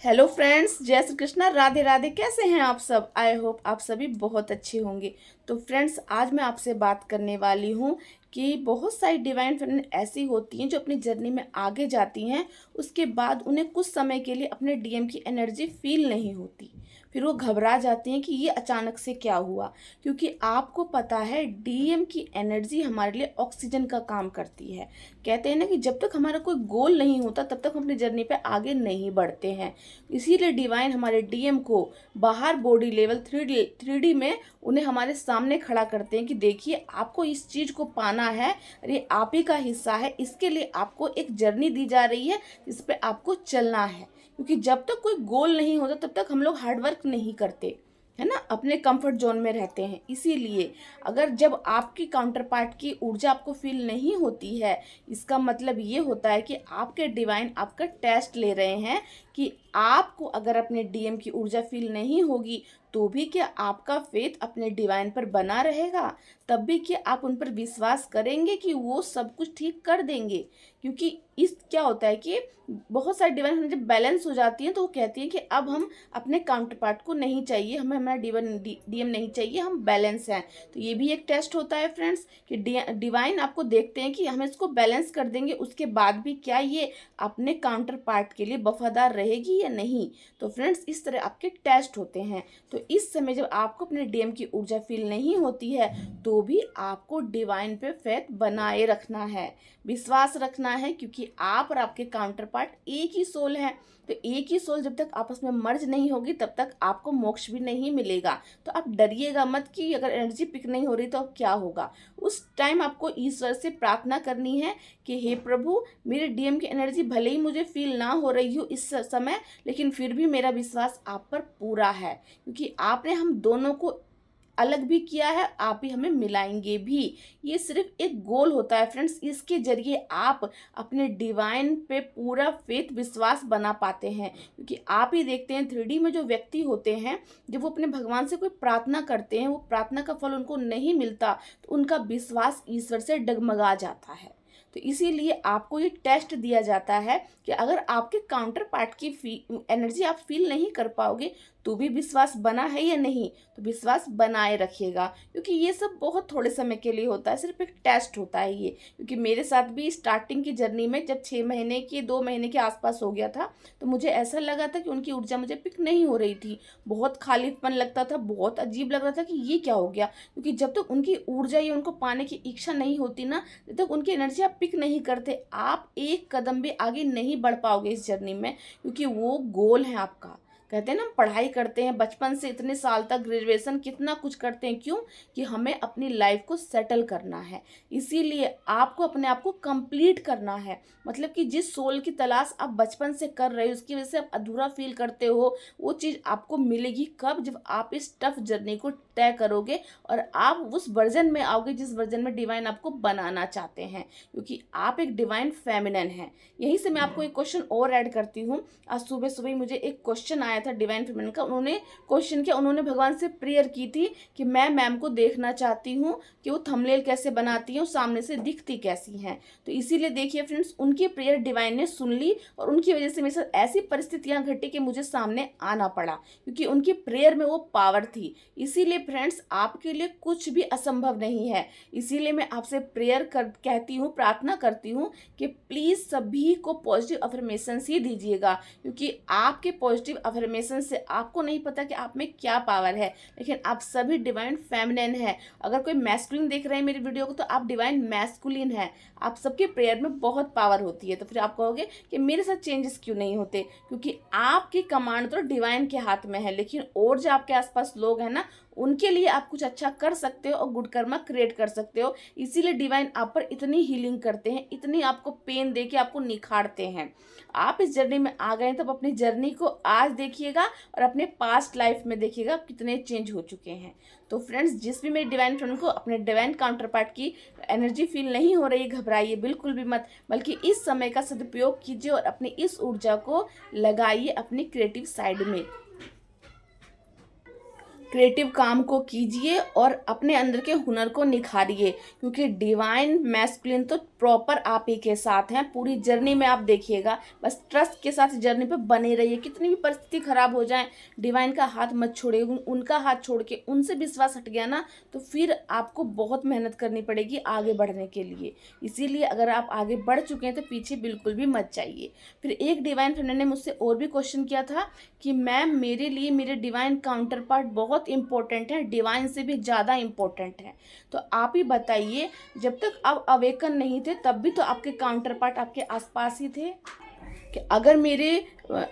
Hello friends, जय श्री कृष्णा, राधे राधे। कैसे हैं आप सब? आई होप आप सभी बहुत अच्छे होंगे। तो फ्रेंड्स, आज मैं आपसे बात करने वाली हूँ कि बहुत सारी डिवाइन फ्रेंड ऐसी होती हैं जो अपनी जर्नी में आगे जाती हैं, उसके बाद उन्हें कुछ समय के लिए अपने डीएम की एनर्जी फील नहीं होती। फिर वो घबरा जाती हैं कि ये अचानक से क्या हुआ। क्योंकि आपको पता है, डीएम की एनर्जी हमारे लिए ऑक्सीजन का काम करती है। कहते हैं ना कि जब तक हमारा कोई गोल नहीं होता तब तक हम अपनी जर्नी पे आगे नहीं बढ़ते हैं। इसीलिए डिवाइन हमारे डीएम को बाहर बॉडी लेवल थ्री डी में उन्हें हमारे सामने खड़ा करते हैं कि देखिए, आपको इस चीज़ को पाना है, ये आप ही का हिस्सा है। इसके लिए आपको एक जर्नी दी जा रही है जिस पे आपको चलना है। क्योंकि जब तक कोई गोल नहीं होता तब तक हम लोग हार्डवर्क नहीं करते, है ना, अपने कंफर्ट जोन में रहते हैं। इसीलिए अगर जब आपकी काउंटर पार्ट की ऊर्जा आपको फील नहीं होती है, इसका मतलब ये होता है कि आपके डिवाइन आपका टेस्ट ले रहे हैं कि आपको अगर अपने डीएम की ऊर्जा फील नहीं होगी तो भी क्या आपका फेथ अपने डिवाइन पर बना रहेगा? तब भी क्या आप उन पर विश्वास करेंगे कि वो सब कुछ ठीक कर देंगे? क्योंकि इस क्या होता है कि बहुत सारी डिवाइन जब बैलेंस हो जाती हैं तो वो कहती हैं कि अब हम अपने काउंटर पार्ट को नहीं चाहिए, हमें हमारा डीएम नहीं चाहिए, हम बैलेंस हैं। तो ये भी एक टेस्ट होता है फ्रेंड्स कि डिवाइन आपको देखते हैं कि हम इसको बैलेंस कर देंगे, उसके बाद भी क्या ये अपने काउंटर पार्ट के लिए वफादार रहेगी या नहीं। तो फ्रेंड्स, इस तरह आपके टेस्ट होते हैं। तो इस समय जब आपको अपने डीएम की ऊर्जा फील नहीं होती है तो भी आपको डिवाइन पे फेथ बनाए रखना है, विश्वास रखना है। क्योंकि आप और आपके काउंटर पार्ट एक ही सोल है। तो एक ही सोल जब तक आपस में मर्ज नहीं होगी तब तक आपको मोक्ष भी नहीं मिलेगा। तो आप डरिएगा मत कि अगर एनर्जी पिक नहीं हो रही तो अब क्या होगा। उस टाइम आपको ईश्वर से प्रार्थना करनी है कि हे प्रभु, मेरे डीएम की एनर्जी भले ही मुझे फील ना हो रही हो इस समय, लेकिन फिर भी मेरा विश्वास आप पर पूरा है। क्योंकि आपने हम दोनों को अलग भी किया है, आप ही हमें मिलाएंगे भी। ये सिर्फ एक गोल होता है फ्रेंड्स, इसके जरिए आप अपने डिवाइन पे पूरा फेथ विश्वास बना पाते हैं। क्योंकि आप ही देखते हैं, थ्री डी में जो व्यक्ति होते हैं, जब वो अपने भगवान से कोई प्रार्थना करते हैं, वो प्रार्थना का फल उनको नहीं मिलता तो उनका विश्वास ईश्वर से डगमगा जाता है। तो इसीलिए आपको ये टेस्ट दिया जाता है कि अगर आपके काउंटर पार्ट की एनर्जी आप फील नहीं कर पाओगे तो भी विश्वास बना है या नहीं, तो विश्वास बनाए रखिएगा। क्योंकि ये सब बहुत थोड़े समय के लिए होता है, सिर्फ एक टेस्ट होता है ये। क्योंकि मेरे साथ भी स्टार्टिंग की जर्नी में जब 6 महीने की 2 महीने के आसपास हो गया था तो मुझे ऐसा लगा था कि उनकी ऊर्जा मुझे पिक नहीं हो रही थी। बहुत खालीपन लगता था, बहुत अजीब लग रहा था कि ये क्या हो गया। क्योंकि जब तक उनकी ऊर्जा या उनको पाने की इच्छा नहीं होती ना, जब तक उनकी एनर्जी आप पिक नहीं करते, आप एक कदम भी आगे नहीं बढ़ पाओगे इस जर्नी में। क्योंकि वो गोल है आपका। कहते हैं ना, हम पढ़ाई करते हैं बचपन से इतने साल तक, ग्रेजुएशन कितना कुछ करते हैं, क्यों? कि हमें अपनी लाइफ को सेटल करना है। इसीलिए आपको अपने आप को कंप्लीट करना है। मतलब कि जिस सोल की तलाश आप बचपन से कर रहे हो, उसकी वजह से आप अधूरा फील करते हो, वो चीज़ आपको मिलेगी कब? जब आप इस टफ जर्नी को तय करोगे और आप उस वर्जन में आओगे जिस वर्जन में डिवाइन आपको बनाना चाहते हैं। क्योंकि आप एक डिवाइन फेमिनिन हैं। यहीं से मैं आपको एक क्वेश्चन और ऐड करती हूँ। आज सुबह सुबह मुझे एक क्वेश्चन आया था डिवाइन फेमिनिन का। उन्होंने क्वेश्चन किया, उन्होंने भगवान से प्रेयर की थी कि मैं मैम को देखना चाहती हूँ कि वो थंबनेल कैसे बनाती हैं, सामने से दिखती कैसी हैं। तो इसीलिए देखिए फ्रेंड्स, उनकी प्रेयर डिवाइन ने सुन ली और उनकी वजह से मेरे साथ ऐसी परिस्थितियां घटी कि मुझे सामने आना पड़ा। क्योंकि उनकी प्रेयर में वो पावर थी। इसीलिए फ्रेंड्स, आपके लिए कुछ भी असंभव नहीं है। इसीलिए मैं आपसे प्रेयर कहती हूँ, प्रार्थना करती हूँ कि प्लीज़ सभी को पॉजिटिव अफर्मेशंस ही दीजिएगा। क्योंकि आपके पॉजिटिव अफर्मेशन से आपको नहीं पता कि आप में क्या पावर है, लेकिन आप सभी डिवाइन फेमिनिन है। अगर कोई मैस्कुलिन देख रहे हैं मेरी वीडियो को तो आप डिवाइन मैस्कुलिन है। आप सबके प्रेयर में बहुत पावर होती है। तो फिर आप कहोगे कि मेरे साथ चेंजेस क्यों नहीं होते? क्योंकि आपकी कमांड तो डिवाइन के हाथ में है, लेकिन और जो आपके आसपास लोग हैं ना, उनके लिए आप कुछ अच्छा कर सकते हो और गुड कर्मा क्रिएट कर सकते हो। इसीलिए डिवाइन आप पर इतनी हीलिंग करते हैं, इतनी आपको पेन दे के आपको निखारते हैं। आप इस जर्नी में आ गए तब अपनी जर्नी को आज देखिएगा और अपने पास्ट लाइफ में देखिएगा कितने चेंज हो चुके हैं। तो फ्रेंड्स, जिस भी मेरे डिवाइन फ्रेंड को अपने डिवाइन काउंटर पार्ट की एनर्जी फील नहीं हो रही, घबराइए बिल्कुल भी मत, बल्कि इस समय का सदुपयोग कीजिए और अपनी इस ऊर्जा को लगाइए अपनी क्रिएटिव साइड में। क्रिएटिव काम को कीजिए और अपने अंदर के हुनर को निखारिए। क्योंकि डिवाइन मैस्कुलिन तो प्रॉपर आप ही के साथ हैं पूरी जर्नी में। आप देखिएगा, बस ट्रस्ट के साथ जर्नी पे बने रहिए। कितनी भी परिस्थिति खराब हो जाए, डिवाइन का हाथ मत छोड़िए। उनका हाथ छोड़ के उनसे विश्वास हट गया ना, तो फिर आपको बहुत मेहनत करनी पड़ेगी आगे बढ़ने के लिए। इसीलिए अगर आप आगे बढ़ चुके हैं तो पीछे बिल्कुल भी मत जाइए। फिर एक डिवाइन फ्रेंड ने मुझसे और भी क्वेश्चन किया था कि मैम मेरे लिए मेरे डिवाइन काउंटर पार्ट बहुत इंपॉर्टेंट है, डिवाइन से भी ज़्यादा इंपॉर्टेंट है। तो आप ही बताइए, जब तक आप अवेकन नहीं थे तब भी तो आपके काउंटर पार्ट आपके आसपास ही थे। कि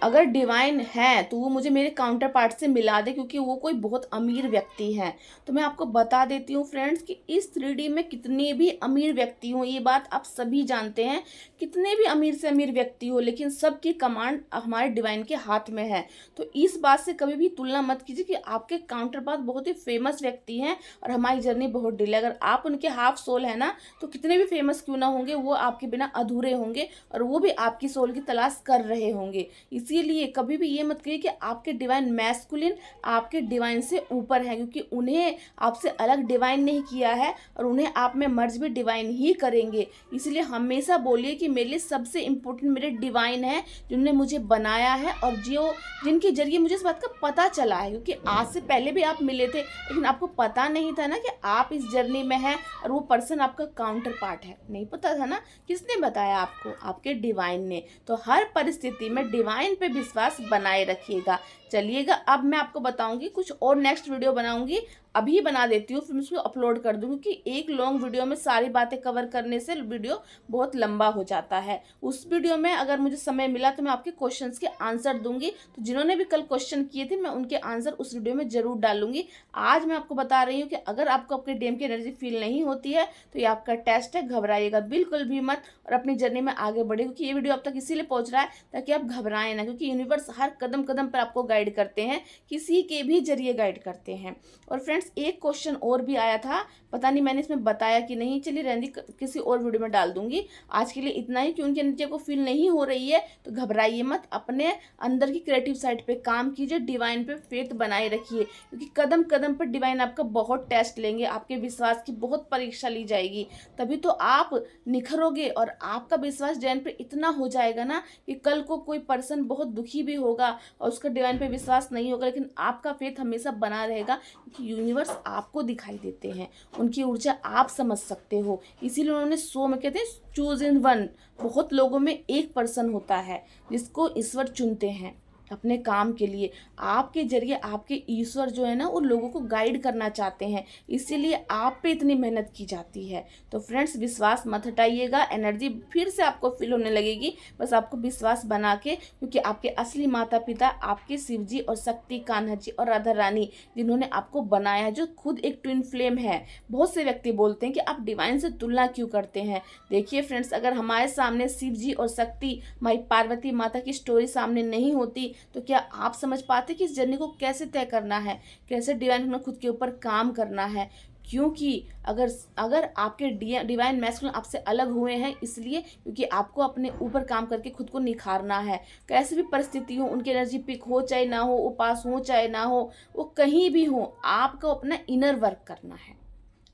अगर डिवाइन है तो वो मुझे मेरे काउंटर पार्ट से मिला दे, क्योंकि वो कोई बहुत अमीर व्यक्ति है। तो मैं आपको बता देती हूँ फ्रेंड्स कि इस 3D में कितने भी अमीर व्यक्ति हों, ये बात आप सभी जानते हैं, कितने भी अमीर से अमीर व्यक्ति हो, लेकिन सबकी कमांड हमारे डिवाइन के हाथ में है। तो इस बात से कभी भी तुलना मत कीजिए कि आपके काउंटर पार्ट बहुत ही फेमस व्यक्ति हैं और हमारी जर्नी बहुत डिले। अगर आप उनके हाफ सोल है ना, तो कितने भी फेमस क्यों ना होंगे, वो आपके बिना अधूरे होंगे और वो भी आपकी सोल की तलाश कर रहे होंगे। इसीलिए कभी भी ये मत कहिए कि आपके डिवाइन मैस्कुलिन आपके डिवाइन से ऊपर है, क्योंकि उन्हें आपसे अलग डिवाइन नहीं किया है और उन्हें आप में मर्ज भी डिवाइन ही करेंगे। इसलिए हमेशा बोलिए कि मेरे लिए सबसे इम्पोर्टेंट मेरे डिवाइन है, जिन्होंने मुझे बनाया है और जो जिनके जरिए मुझे इस बात का पता चला है। क्योंकि आज से पहले भी आप मिले थे, लेकिन आपको पता नहीं था ना कि आप इस जर्नी में हैं और वो पर्सन आपका काउंटर पार्ट है। नहीं पता था ना, किसने बताया आपको? आपके डिवाइन ने। तो हर परिस्थिति में डिवाइन पे विश्वास बनाए रखिएगा। चलिएगा, अब मैं आपको बताऊंगी कुछ और, नेक्स्ट वीडियो बनाऊंगी, अभी बना देती हूँ, फिर उसको अपलोड कर दूँगी। क्योंकि एक लॉन्ग वीडियो में सारी बातें कवर करने से वीडियो बहुत लंबा हो जाता है। उस वीडियो में अगर मुझे समय मिला तो मैं आपके क्वेश्चंस के आंसर दूंगी। तो जिन्होंने भी कल क्वेश्चन किए थे, मैं उनके आंसर उस वीडियो में जरूर डालूंगी। आज मैं आपको बता रही हूँ कि अगर आपको आपके डीएम की एनर्जी फील नहीं होती है तो ये आपका टेस्ट है, घबराइएगा बिल्कुल भी मत और अपनी जर्नी में आगे बढ़े। क्योंकि ये वीडियो अब तक इसीलिए पहुंच रहा है ताकि आप घबराएं ना, क्योंकि यूनिवर्स हर कदम कदम पर आपको गाइड करते हैं, किसी के भी जरिए गाइड करते हैं। और फ्रेंड्स, एक क्वेश्चन और भी आया था, पता नहीं मैंने इसमें बताया कि नहीं, चलिए रहने किसी और वीडियो में डाल दूंगी। आज के लिए इतना ही कि उनकी एनर्जी को फील नहीं हो रही है तो घबराइए मत, अपने अंदर की क्रिएटिव साइड पे काम कीजिए, डिवाइन पे फेथ बनाए रखिए। क्योंकि कदम कदम पर डिवाइन आपका बहुत टेस्ट लेंगे, आपके विश्वास की बहुत परीक्षा ली जाएगी, तभी तो आप निखरोगे और आपका विश्वास डिवाइन पे इतना हो जाएगा ना कि कल को कोई पर्सन बहुत दुखी भी होगा और उसका डिवाइन पे विश्वास नहीं होगा, लेकिन आपका फेथ हमेशा बना रहेगा। क्योंकि यूनिवर्स आपको दिखाई देते हैं, उनकी ऊर्जा आप समझ सकते हो। इसीलिए उन्होंने शो में कहते हैं चूज इन वन, बहुत लोगों में एक पर्सन होता है जिसको ईश्वर चुनते हैं अपने काम के लिए। आपके जरिए आपके ईश्वर जो है ना, वो लोगों को गाइड करना चाहते हैं, इसीलिए आप पे इतनी मेहनत की जाती है। तो फ्रेंड्स, विश्वास मत हटाइएगा, एनर्जी फिर से आपको फील होने लगेगी, बस आपको विश्वास बना के। क्योंकि आपके असली माता पिता आपके शिव जी और शक्ति, कान्हा जी और राधा रानी, जिन्होंने आपको बनाया है, जो खुद एक ट्विन फ्लेम है। बहुत से व्यक्ति बोलते हैं कि आप डिवाइन से तुलना क्यों करते हैं। देखिए फ्रेंड्स, अगर हमारे सामने शिव जी और शक्ति, माई पार्वती माता की स्टोरी सामने नहीं होती तो क्या आप समझ पाते कि इस जर्नी को कैसे तय करना है, कैसे डिवाइन में खुद के ऊपर काम करना है। क्योंकि अगर आपके डिवाइन मैस्कुलिन आपसे अलग हुए हैं इसलिए क्योंकि आपको अपने ऊपर काम करके खुद को निखारना है। कैसी भी परिस्थिति हो, उनकी एनर्जी पिक हो चाहे ना हो, वो पास हो चाहे ना हो, वो कहीं भी हो, आपको अपना इनर वर्क करना है,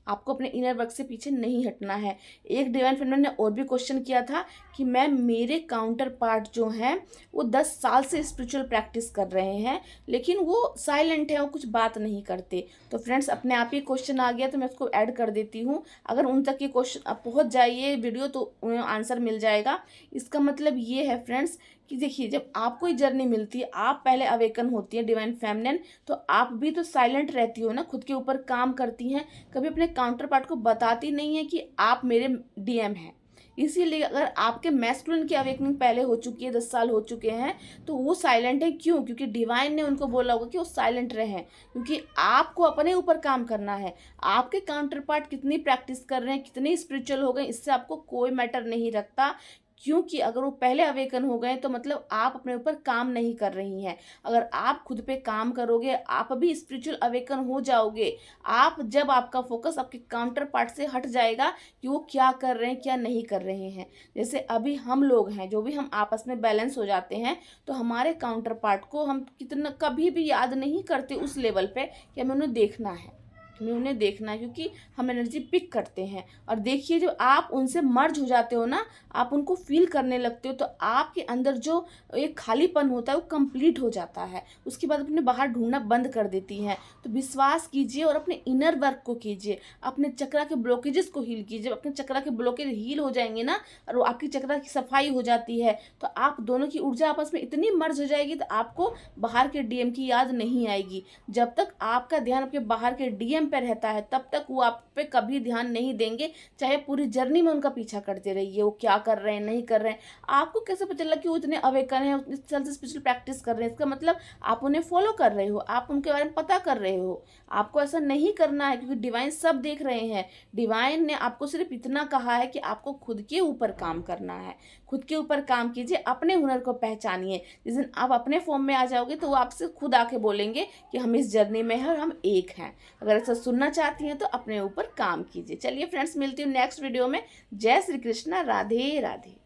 आपको अपने इनर वर्क से पीछे नहीं हटना है। एक डिवाइन फ्रेंड ने और भी क्वेश्चन किया था कि मैम मेरे काउंटर पार्ट जो हैं वो 10 साल से स्पिरिचुअल प्रैक्टिस कर रहे हैं, लेकिन वो साइलेंट है, वो कुछ बात नहीं करते। तो फ्रेंड्स, अपने आप ही क्वेश्चन आ गया तो मैं उसको ऐड कर देती हूँ। अगर उन तक ये क्वेश्चन पहुँच जाइए वीडियो तो उन्हें आंसर मिल जाएगा। इसका मतलब ये है फ्रेंड्स कि देखिए, जब आपको ये जर्नी मिलती है, आप पहले अवेकन होती है डिवाइन फेमिनिन, तो आप भी तो साइलेंट रहती हो ना, खुद के ऊपर काम करती हैं, कभी अपने काउंटर पार्ट को बताती नहीं है कि आप मेरे डीएम हैं। इसीलिए अगर आपके मैस्कुलिन की अवेकनिंग पहले हो चुकी है, 10 साल हो चुके हैं, तो वो साइलेंट है। क्यों? क्योंकि डिवाइन ने उनको बोला होगा कि वो साइलेंट रहें, क्योंकि आपको अपने ऊपर काम करना है। आपके काउंटर पार्ट कितनी प्रैक्टिस कर रहे हैं, कितने स्पिरिचुअल हो गए, इससे आपको कोई मैटर नहीं रखता। क्योंकि अगर वो पहले अवेकन हो गए तो मतलब आप अपने ऊपर काम नहीं कर रही हैं। अगर आप खुद पे काम करोगे, आप भी स्पिरिचुअल अवेकन हो जाओगे। आप जब आपका फोकस आपके काउंटर पार्ट से हट जाएगा कि वो क्या कर रहे हैं, क्या नहीं कर रहे हैं। जैसे अभी हम लोग हैं, जो भी हम आपस में बैलेंस हो जाते हैं, तो हमारे काउंटर पार्ट को हम कितना कभी भी याद नहीं करते उस लेवल पे कि हमें उन्हें देखना है। हमें उन्हें देखना है, क्योंकि हम एनर्जी पिक करते हैं। और देखिए, जो आप उनसे मर्ज हो जाते हो ना, आप उनको फील करने लगते हो, तो आपके अंदर जो एक खालीपन होता है वो कंप्लीट हो जाता है। उसके बाद अपने बाहर ढूंढना बंद कर देती हैं। तो विश्वास कीजिए और अपने इनर वर्क को कीजिए, अपने चक्रा के ब्लॉकेजेस को हील कीजिए। जब अपने चक्रा के ब्लॉकेज हील हो जाएंगे ना, और वो आपकी चक्रा की सफाई हो जाती है, तो आप दोनों की ऊर्जा आपस में इतनी मर्ज हो जाएगी, तो आपको बाहर के डीएम की याद नहीं आएगी। जब तक आपका ध्यान आपके बाहर के डीएम पे रहता है, तब तक वो आप पे कभी ध्यान नहीं देंगे। चाहे पूरी जर्नी में उनका पीछा करते रहिए, वो क्या कर रहे हैं नहीं कर रहे हैं। आपको कैसे पता चला कि वो इतने अवेकन हैं, इस साल से स्पिरिचुअल प्रैक्टिस कर रहे हैं? इसका मतलब आप उन्हें फॉलो कर रहे हो, आप उनके बारे में पता कर रहे हो। आपको ऐसा नहीं करना है, क्योंकि डिवाइन सब देख रहे हैं। डिवाइन ने आपको सिर्फ इतना कहा है कि आपको खुद के ऊपर काम करना है। खुद के ऊपर काम कीजिए, अपने हुनर को पहचानिए। जिस दिन आप अपने फॉर्म में आ जाओगे, तो वो आपसे खुद आके बोलेंगे कि हम इस जर्नी में हैं और हम एक हैं। अगर ऐसा सुनना चाहती हैं तो अपने ऊपर काम कीजिए। चलिए फ्रेंड्स, मिलती हूँ नेक्स्ट वीडियो में। जय श्री कृष्णा, राधे राधे।